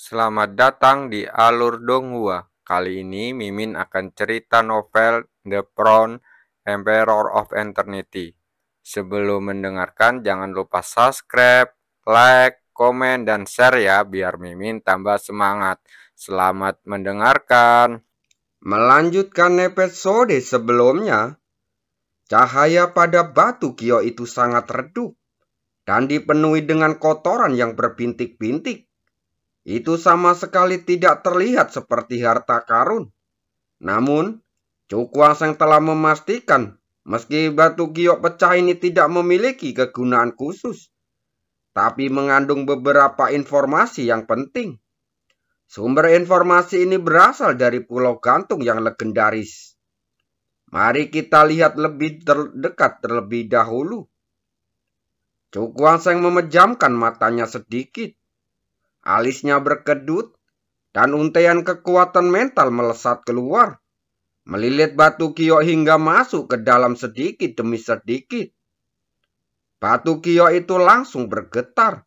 Selamat datang di Alur Donghua. Kali ini Mimin akan cerita novel The Crown, Emperor of Eternity. Sebelum mendengarkan, jangan lupa subscribe, like, komen, dan share ya, biar Mimin tambah semangat. Selamat mendengarkan. Melanjutkan episode sebelumnya, cahaya pada batu Kio itu sangat redup dan dipenuhi dengan kotoran yang berbintik-bintik. Itu sama sekali tidak terlihat seperti harta karun. Namun, Cukwaseng telah memastikan meski batu Kio pecah ini tidak memiliki kegunaan khusus, tapi mengandung beberapa informasi yang penting. Sumber informasi ini berasal dari Pulau Gantung yang legendaris. Mari kita lihat lebih terdekat terlebih dahulu. Cukwaseng memejamkan matanya sedikit. Alisnya berkedut dan untaian kekuatan mental melesat keluar, melilit batu Kio hingga masuk ke dalam sedikit demi sedikit. Batu Kio itu langsung bergetar,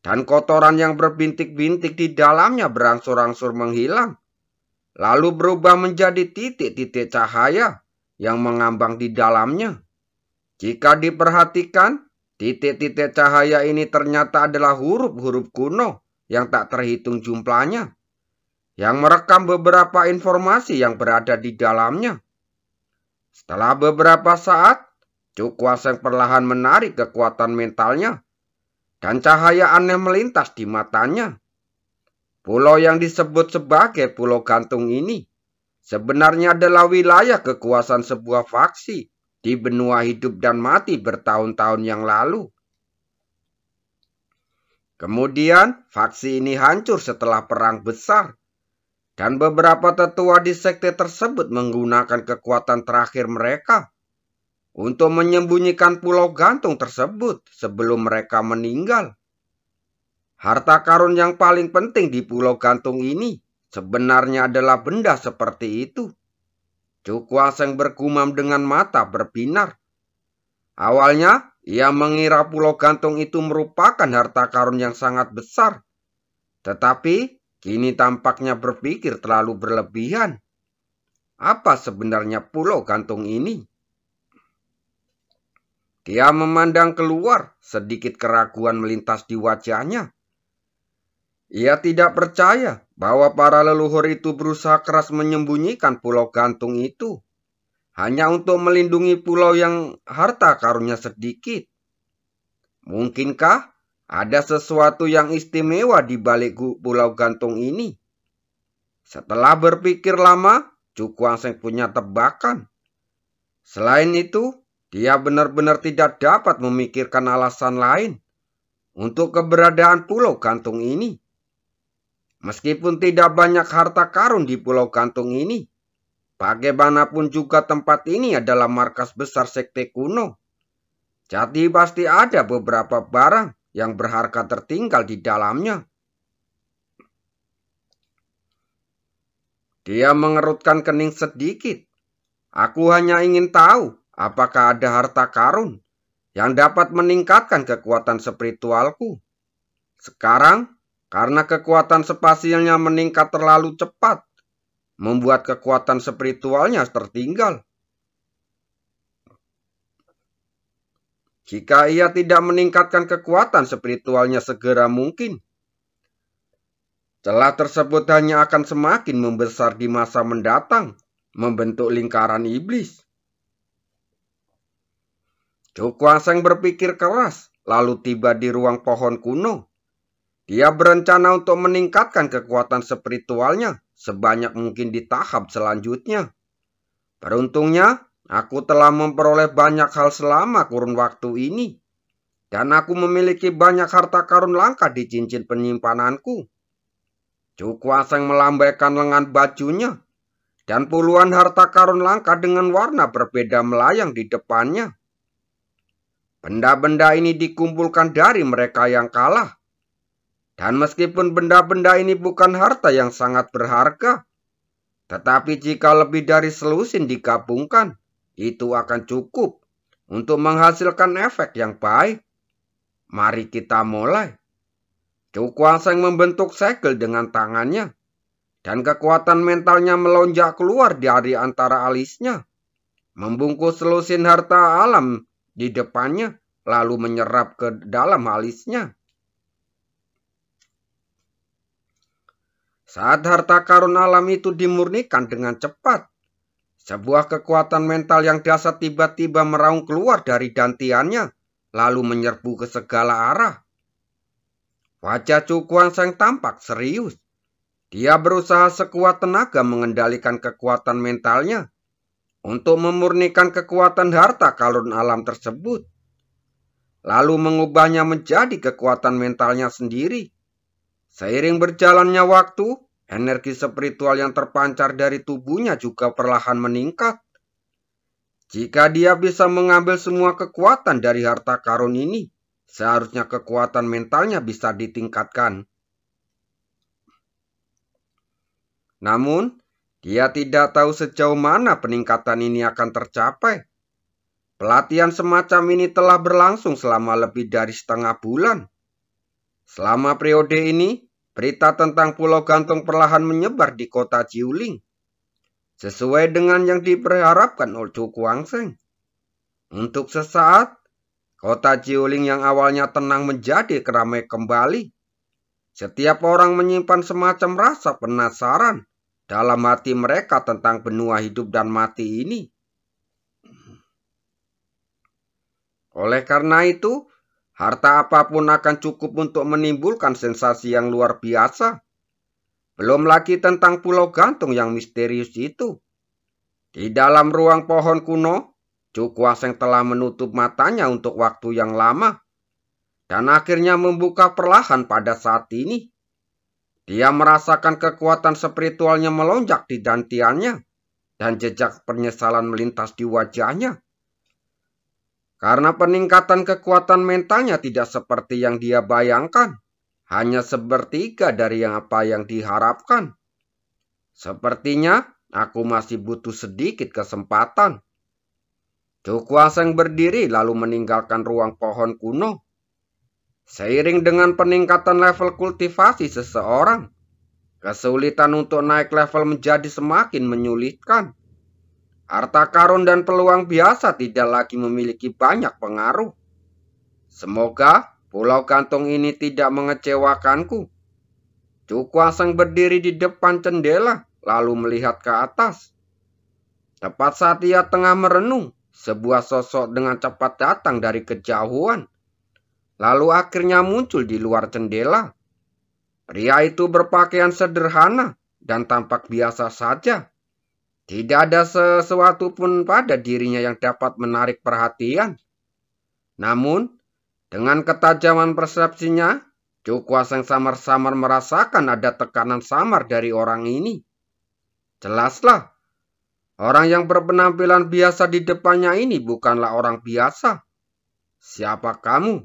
dan kotoran yang berbintik-bintik di dalamnya berangsur-angsur menghilang, lalu berubah menjadi titik-titik cahaya yang mengambang di dalamnya. Jika diperhatikan, titik-titik cahaya ini ternyata adalah huruf-huruf kuno yang tak terhitung jumlahnya, yang merekam beberapa informasi yang berada di dalamnya. Setelah beberapa saat, Cukwaseng perlahan menarik kekuatan mentalnya, dan cahaya aneh melintas di matanya. Pulau yang disebut sebagai Pulau Gantung ini sebenarnya adalah wilayah kekuasaan sebuah faksi di benua hidup dan mati bertahun-tahun yang lalu. Kemudian, faksi ini hancur setelah perang besar, dan beberapa tetua di sekte tersebut menggunakan kekuatan terakhir mereka untuk menyembunyikan Pulau Gantung tersebut sebelum mereka meninggal. Harta karun yang paling penting di Pulau Gantung ini sebenarnya adalah benda seperti itu. Cukwaseng bergumam dengan mata berbinar. Awalnya, ia mengira Pulau Gantung itu merupakan harta karun yang sangat besar. Tetapi, kini tampaknya berpikir terlalu berlebihan. Apa sebenarnya Pulau Gantung ini? Dia memandang keluar, sedikit keraguan melintas di wajahnya. Ia tidak percaya bahwa para leluhur itu berusaha keras menyembunyikan Pulau Gantung itu hanya untuk melindungi pulau yang harta karunnya sedikit. Mungkinkah ada sesuatu yang istimewa di balik Pulau Gantung ini? Setelah berpikir lama, Cukwaseng punya tebakan. Selain itu, dia benar-benar tidak dapat memikirkan alasan lain untuk keberadaan Pulau Gantung ini. Meskipun tidak banyak harta karun di Pulau Gantung ini, bagaimanapun juga tempat ini adalah markas besar sekte kuno. Jadi pasti ada beberapa barang yang berharga tertinggal di dalamnya. Dia mengerutkan kening sedikit. Aku hanya ingin tahu apakah ada harta karun yang dapat meningkatkan kekuatan spiritualku. Sekarang, karena kekuatan spasialnya meningkat terlalu cepat, membuat kekuatan spiritualnya tertinggal. Jika ia tidak meningkatkan kekuatan spiritualnya segera mungkin, celah tersebut hanya akan semakin membesar di masa mendatang, membentuk lingkaran iblis. Cukwaseng berpikir keras, lalu tiba di ruang pohon kuno. Dia berencana untuk meningkatkan kekuatan spiritualnya sebanyak mungkin di tahap selanjutnya. Beruntungnya, aku telah memperoleh banyak hal selama kurun waktu ini. Dan aku memiliki banyak harta karun langka di cincin penyimpananku. Cukwaseng melambaikan lengan bajunya, dan puluhan harta karun langka dengan warna berbeda melayang di depannya. Benda-benda ini dikumpulkan dari mereka yang kalah. Dan meskipun benda-benda ini bukan harta yang sangat berharga, tetapi jika lebih dari selusin digabungkan, itu akan cukup untuk menghasilkan efek yang baik. Mari kita mulai. Chu Kuang-seng membentuk segel dengan tangannya, dan kekuatan mentalnya melonjak keluar dari antara alisnya, membungkus selusin harta alam di depannya, lalu menyerap ke dalam alisnya. Saat harta karun alam itu dimurnikan dengan cepat, sebuah kekuatan mental yang dahsyat tiba-tiba meraung keluar dari dantiannya, lalu menyerbu ke segala arah. Wajah Chu Kuang-seng tampak serius. Dia berusaha sekuat tenaga mengendalikan kekuatan mentalnya untuk memurnikan kekuatan harta karun alam tersebut, lalu mengubahnya menjadi kekuatan mentalnya sendiri. Seiring berjalannya waktu, energi spiritual yang terpancar dari tubuhnya juga perlahan meningkat. Jika dia bisa mengambil semua kekuatan dari harta karun ini, seharusnya kekuatan mentalnya bisa ditingkatkan. Namun, dia tidak tahu sejauh mana peningkatan ini akan tercapai. Pelatihan semacam ini telah berlangsung selama lebih dari setengah bulan. Selama periode ini, berita tentang Pulau Gantung perlahan menyebar di kota Jiuling, sesuai dengan yang diperharapkan oleh Chu Kuang-seng. Untuk sesaat, kota Jiuling yang awalnya tenang menjadi keramai kembali. Setiap orang menyimpan semacam rasa penasaran dalam hati mereka tentang benua hidup dan mati ini. Oleh karena itu, harta apapun akan cukup untuk menimbulkan sensasi yang luar biasa. Belum lagi tentang Pulau Gantung yang misterius itu. Di dalam ruang pohon kuno, Chu Kuang-seng telah menutup matanya untuk waktu yang lama, dan akhirnya membuka perlahan pada saat ini. Dia merasakan kekuatan spiritualnya melonjak di dantiannya, dan jejak penyesalan melintas di wajahnya. Karena peningkatan kekuatan mentalnya tidak seperti yang dia bayangkan, hanya sepertiga dari apa yang diharapkan. Sepertinya aku masih butuh sedikit kesempatan. Chu Kuang-seng berdiri lalu meninggalkan ruang pohon kuno. Seiring dengan peningkatan level kultivasi seseorang, kesulitan untuk naik level menjadi semakin menyulitkan. Harta karun dan peluang biasa tidak lagi memiliki banyak pengaruh. Semoga Pulau Gantung ini tidak mengecewakanku. Chu Kuang-seng berdiri di depan jendela lalu melihat ke atas. Tepat saat ia tengah merenung, sebuah sosok dengan cepat datang dari kejauhan, lalu akhirnya muncul di luar jendela. Pria itu berpakaian sederhana dan tampak biasa saja. Tidak ada sesuatu pun pada dirinya yang dapat menarik perhatian. Namun, dengan ketajaman persepsinya, Chu Kuang-seng samar-samar merasakan ada tekanan samar dari orang ini. Jelaslah, orang yang berpenampilan biasa di depannya ini bukanlah orang biasa. Siapa kamu?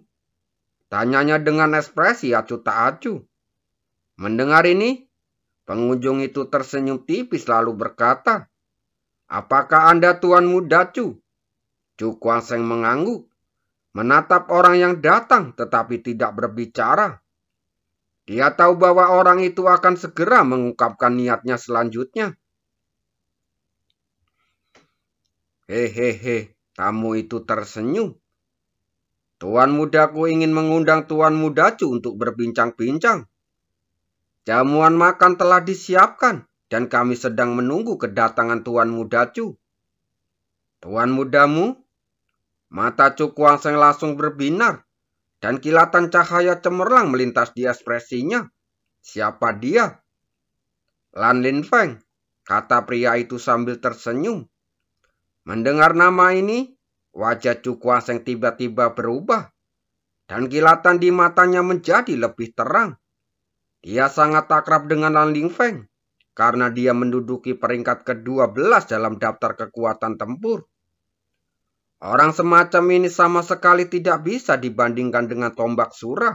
Tanyanya dengan ekspresi acuh tak acuh. Mendengar ini, pengunjung itu tersenyum tipis lalu berkata, "Apakah Anda Tuan Muda Chu?" Chu Kuang-seng mengangguk, menatap orang yang datang tetapi tidak berbicara. Dia tahu bahwa orang itu akan segera mengungkapkan niatnya selanjutnya. Hehehe, tamu itu tersenyum. Tuan mudaku ingin mengundang Tuan Muda Chu untuk berbincang-bincang. Jamuan makan telah disiapkan dan kami sedang menunggu kedatangan Tuan Muda Chu. Tuan mudamu? Mata Chu Kuang-seng langsung berbinar dan kilatan cahaya cemerlang melintas di ekspresinya. Siapa dia? Lan Lin Feng, kata pria itu sambil tersenyum. Mendengar nama ini, wajah Chu Kuang-seng tiba-tiba berubah dan kilatan di matanya menjadi lebih terang. Dia sangat akrab dengan Lan Lin Feng karena dia menduduki peringkat ke-12 dalam daftar kekuatan tempur. Orang semacam ini sama sekali tidak bisa dibandingkan dengan tombak surah.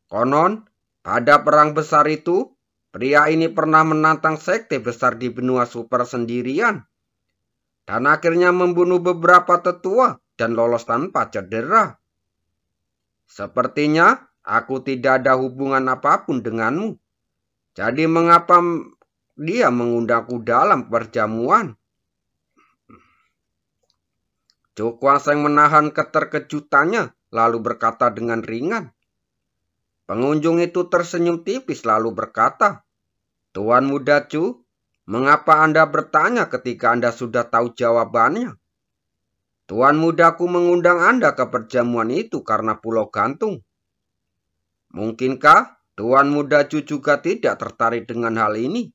Konon, pada perang besar itu, pria ini pernah menantang sekte besar di benua super sendirian, dan akhirnya membunuh beberapa tetua dan lolos tanpa cedera. Sepertinya aku tidak ada hubungan apapun denganmu. Jadi mengapa dia mengundangku dalam perjamuan? Chu Kuang-seng menahan keterkejutannya, lalu berkata dengan ringan. Pengunjung itu tersenyum tipis lalu berkata, Tuan Muda Chu, mengapa Anda bertanya ketika Anda sudah tahu jawabannya? Tuan mudaku mengundang Anda ke perjamuan itu karena Pulau Gantung. Mungkinkah Tuan Muda Chu juga tidak tertarik dengan hal ini?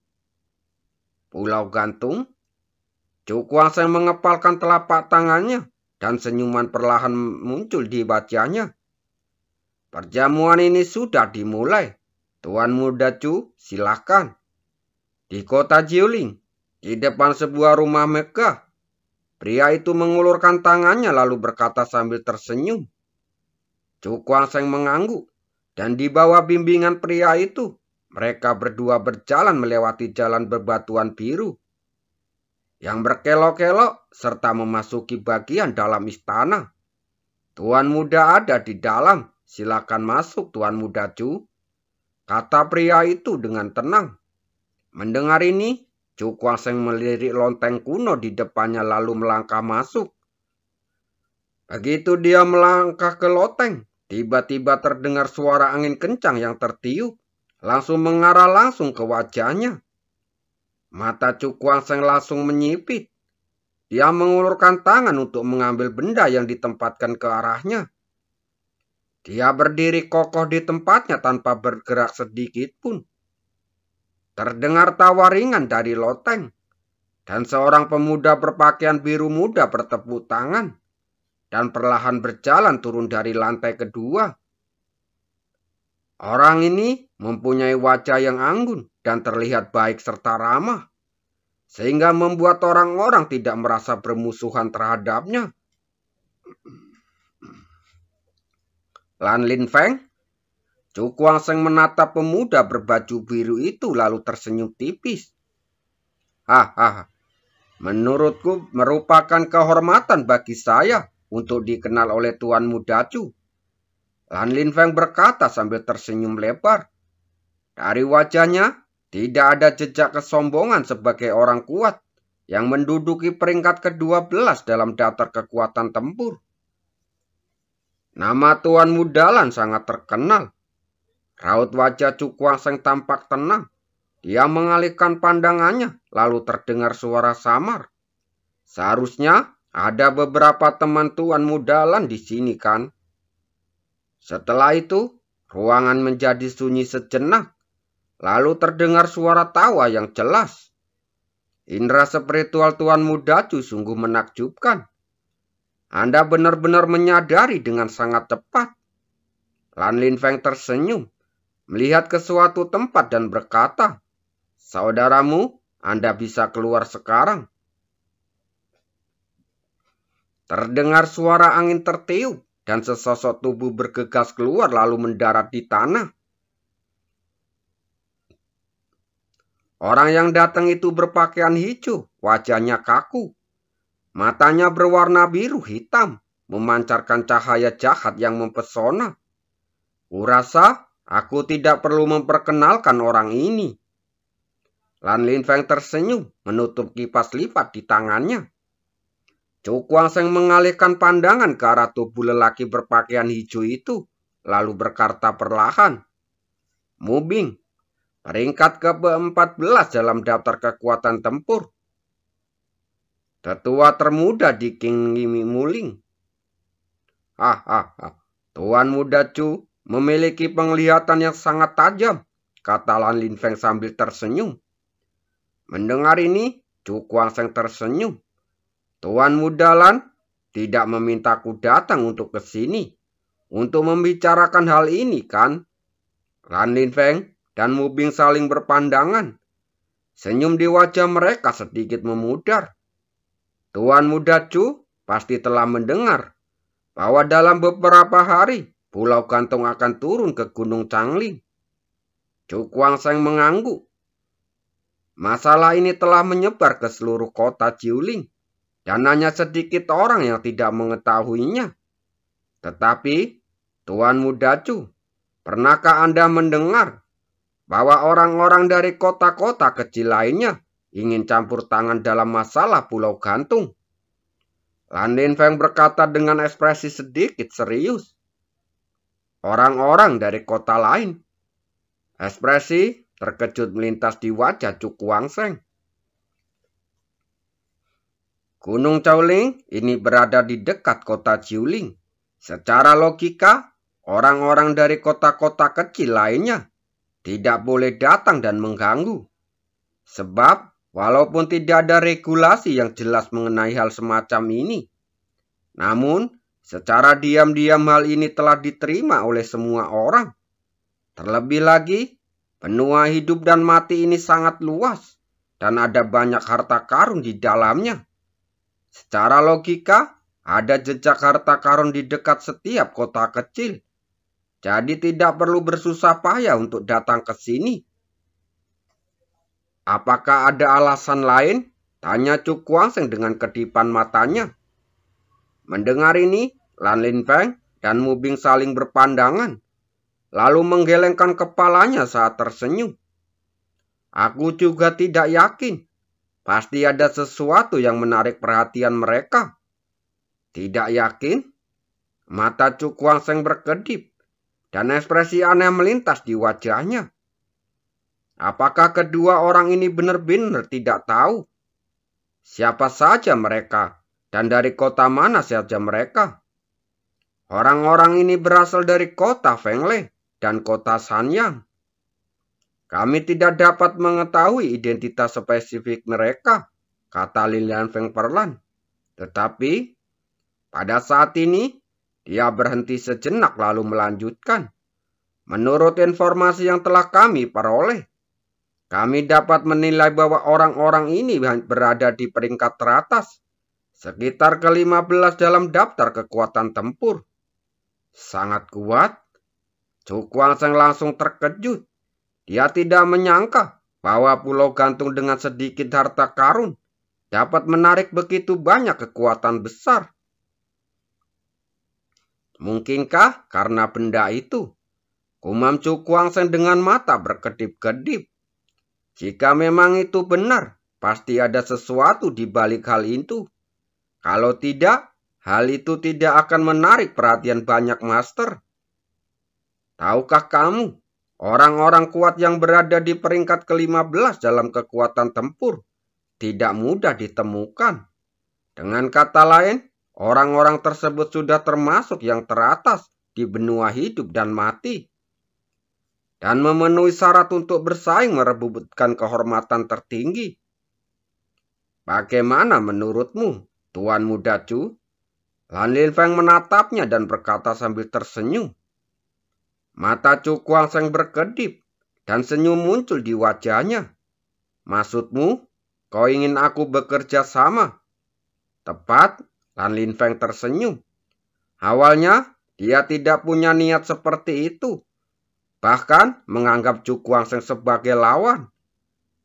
Pulau Gantung? Chu Kuang-seng mengepalkan telapak tangannya dan senyuman perlahan muncul di wajahnya. Perjamuan ini sudah dimulai. Tuan Muda Chu, silakan. Di kota Jiuling, di depan sebuah rumah megah, pria itu mengulurkan tangannya lalu berkata sambil tersenyum. Chu Kuang-seng mengangguk, dan di bawah bimbingan pria itu, mereka berdua berjalan melewati jalan bebatuan biru yang berkelok-kelok serta memasuki bagian dalam istana. Tuan muda ada di dalam. Silakan masuk, Tuan Muda Chu, kata pria itu dengan tenang. Mendengar ini, Chu Kuang-seng melirik lonteng kuno di depannya lalu melangkah masuk. Begitu dia melangkah ke loteng, tiba-tiba terdengar suara angin kencang yang tertiup, langsung mengarah langsung ke wajahnya. Mata Chu Kuang-seng langsung menyipit. Dia mengulurkan tangan untuk mengambil benda yang ditempatkan ke arahnya. Dia berdiri kokoh di tempatnya tanpa bergerak sedikit pun. Terdengar tawa ringan dari loteng, dan seorang pemuda berpakaian biru muda bertepuk tangan dan perlahan berjalan turun dari lantai kedua. Orang ini mempunyai wajah yang anggun dan terlihat baik serta ramah, sehingga membuat orang-orang tidak merasa bermusuhan terhadapnya. Lan Lin Feng? Chu Kuang-seng menatap pemuda berbaju biru itu lalu tersenyum tipis. Menurutku merupakan kehormatan bagi saya untuk dikenal oleh Tuan Muda Chu. Lan Lin Feng berkata sambil tersenyum lebar. Dari wajahnya tidak ada jejak kesombongan sebagai orang kuat yang menduduki peringkat ke-12 dalam daftar kekuatan tempur. Nama Tuan Mudalan sangat terkenal. Raut wajah Chu Kuang-seng tampak tenang. Dia mengalihkan pandangannya, lalu terdengar suara samar. Seharusnya ada beberapa teman Tuan Mudalan di sini kan? Setelah itu, ruangan menjadi sunyi sejenak. Lalu terdengar suara tawa yang jelas. Indra spiritual Tuan Muda Chu sungguh menakjubkan. Anda benar-benar menyadari dengan sangat tepat. Lan Lin Feng tersenyum, melihat ke suatu tempat dan berkata, saudaramu, Anda bisa keluar sekarang. Terdengar suara angin tertiup dan sesosok tubuh bergegas keluar lalu mendarat di tanah. Orang yang datang itu berpakaian hijau, wajahnya kaku. Matanya berwarna biru hitam, memancarkan cahaya jahat yang mempesona. Kurasa aku tidak perlu memperkenalkan orang ini. Lan Lin Feng tersenyum, menutup kipas lipat di tangannya. Chu Kuang-seng mengalihkan pandangan ke arah tubuh lelaki berpakaian hijau itu, lalu berkata perlahan, Mubing, peringkat ke-14 dalam daftar kekuatan tempur. Tetua termuda di King Yimi Muling. Tuan Muda Chu memiliki penglihatan yang sangat tajam, kata Lan Lin Feng sambil tersenyum. Mendengar ini, Chu Kuang-seng tersenyum. Tuan Muda Lan tidak memintaku datang untuk ke sini untuk membicarakan hal ini kan? Lan Lin Feng dan Mubing saling berpandangan. Senyum di wajah mereka sedikit memudar. Tuan Muda Chu pasti telah mendengar bahwa dalam beberapa hari Pulau Gantung akan turun ke Gunung Changling. Chu Kuang-seng mengangguk. Masalah ini telah menyebar ke seluruh kota Jiuling dan hanya sedikit orang yang tidak mengetahuinya. Tetapi Tuan Muda Chu, Pernahkah Anda mendengar bahwa orang-orang dari kota-kota kecil lainnya ingin campur tangan dalam masalah Pulau Gantung? Lan Linfeng berkata dengan ekspresi sedikit serius. Orang-orang dari kota lain. Ekspresi terkejut melintas di wajah Chu Guangsheng. Gunung Caoling ini berada di dekat kota Jiuling. Secara logika, orang-orang dari kota-kota kecil lainnya tidak boleh datang dan mengganggu. Sebab, walaupun tidak ada regulasi yang jelas mengenai hal semacam ini, namun secara diam-diam hal ini telah diterima oleh semua orang. Terlebih lagi, benua hidup dan mati ini sangat luas dan ada banyak harta karun di dalamnya. Secara logika, ada jejak harta karun di dekat setiap kota kecil. Jadi tidak perlu bersusah payah untuk datang ke sini. Apakah ada alasan lain? Tanya Chu Guangsheng dengan kedipan matanya. Mendengar ini, Lan Linfeng dan Mu Bing saling berpandangan, lalu menggelengkan kepalanya saat tersenyum. Aku juga tidak yakin. Pasti ada sesuatu yang menarik perhatian mereka. Tidak yakin? Mata Chu Guangsheng berkedip dan ekspresi aneh melintas di wajahnya. Apakah kedua orang ini benar-benar tidak tahu siapa saja mereka dan dari kota mana saja mereka? Orang-orang ini berasal dari kota Fenglei dan kota Sanyang. Kami tidak dapat mengetahui identitas spesifik mereka, kata Lin Lianfeng perlahan. Tetapi, pada saat ini, dia berhenti sejenak lalu melanjutkan. Menurut informasi yang telah kami peroleh, kami dapat menilai bahwa orang-orang ini berada di peringkat teratas, sekitar ke-15 dalam daftar kekuatan tempur. Sangat kuat. Chu Guangsheng langsung terkejut. Dia tidak menyangka bahwa Pulau Gantung dengan sedikit harta karun dapat menarik begitu banyak kekuatan besar. Mungkinkah karena benda itu? Gumam Chu Guangsheng dengan mata berkedip-kedip. Jika memang itu benar, pasti ada sesuatu di balik hal itu. Kalau tidak, hal itu tidak akan menarik perhatian banyak master. Tahukah kamu, orang-orang kuat yang berada di peringkat ke-15 dalam kekuatan tempur tidak mudah ditemukan. Dengan kata lain, orang-orang tersebut sudah termasuk yang teratas di benua hidup dan mati, dan memenuhi syarat untuk bersaing merebutkan kehormatan tertinggi. Bagaimana menurutmu, Tuan Muda Chu? Lan Linfeng menatapnya dan berkata sambil tersenyum. Mata Chu Guangsheng berkedip dan senyum muncul di wajahnya. Maksudmu, kau ingin aku bekerja sama? Tepat, Lan Linfeng tersenyum. Awalnya, dia tidak punya niat seperti itu. Bahkan menganggap Chu Guangsheng sebagai lawan.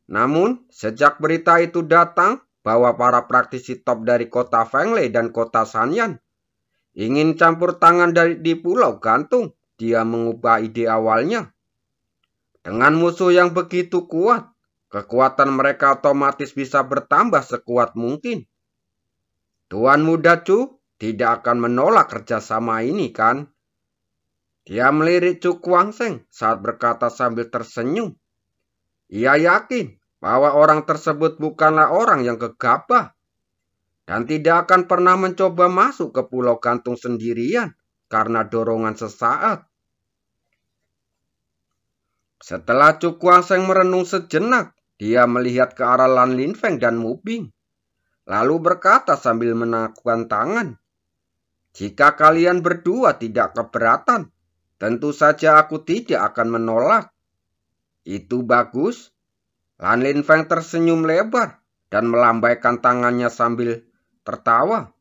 Namun, sejak berita itu datang bahwa para praktisi top dari kota Fenglei dan kota Sanyan ingin campur tangan di Pulau Gantung, dia mengubah ide awalnya. Dengan musuh yang begitu kuat, kekuatan mereka otomatis bisa bertambah sekuat mungkin. Tuan Muda Chu tidak akan menolak kerjasama ini, kan? Dia melirik Chu Guangsheng saat berkata sambil tersenyum. Ia yakin bahwa orang tersebut bukanlah orang yang gegabah dan tidak akan pernah mencoba masuk ke Pulau Gantung sendirian karena dorongan sesaat. Setelah Chu Guangsheng merenung sejenak, dia melihat ke arah Lan Linfeng dan Mu Bing, lalu berkata sambil menakutkan tangan. Jika kalian berdua tidak keberatan, tentu saja aku tidak akan menolak. Itu bagus. Lan Linfeng tersenyum lebar dan melambaikan tangannya sambil tertawa.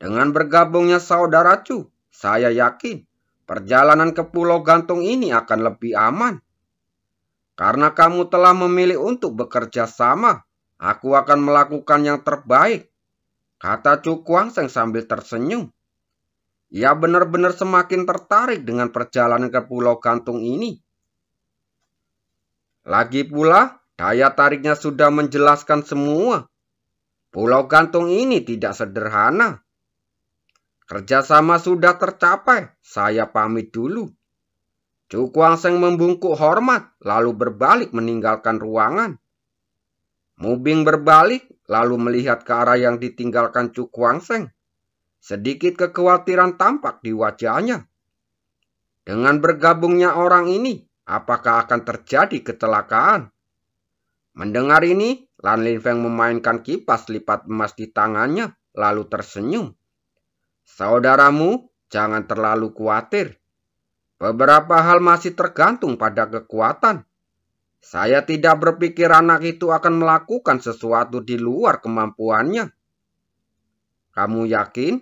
Dengan bergabungnya saudara Chu, saya yakin perjalanan ke Pulau Gantung ini akan lebih aman. Karena kamu telah memilih untuk bekerja sama, aku akan melakukan yang terbaik, kata Chu Guangsheng sambil tersenyum. Ia benar-benar semakin tertarik dengan perjalanan ke Pulau Gantung ini. Lagi pula, daya tariknya sudah menjelaskan semua. Pulau Gantung ini tidak sederhana. Kerjasama sudah tercapai, saya pamit dulu. Cu Kuangseng membungkuk hormat, lalu berbalik meninggalkan ruangan. Mubing berbalik, lalu melihat ke arah yang ditinggalkan Cu Kuangseng. Sedikit kekhawatiran tampak di wajahnya. Dengan bergabungnya orang ini, apakah akan terjadi kecelakaan? Mendengar ini, Lan Linfeng memainkan kipas lipat emas di tangannya, lalu tersenyum. Saudaramu, jangan terlalu khawatir. Beberapa hal masih tergantung pada kekuatan. Saya tidak berpikir anak itu akan melakukan sesuatu di luar kemampuannya. Kamu yakin?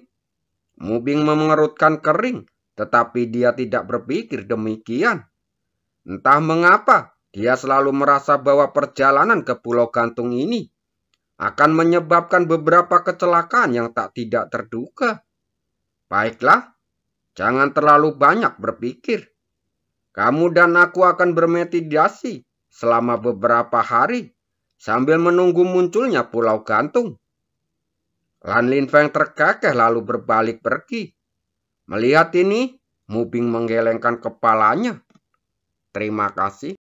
Mubing mengerutkan kering, tetapi dia tidak berpikir demikian. Entah mengapa, dia selalu merasa bahwa perjalanan ke Pulau Gantung ini akan menyebabkan beberapa kecelakaan yang tidak terduga. Baiklah, jangan terlalu banyak berpikir. Kamu dan aku akan bermeditasi selama beberapa hari sambil menunggu munculnya Pulau Gantung. Lan Linfeng terkekeh lalu berbalik pergi. Melihat ini, Mubing menggelengkan kepalanya. Terima kasih.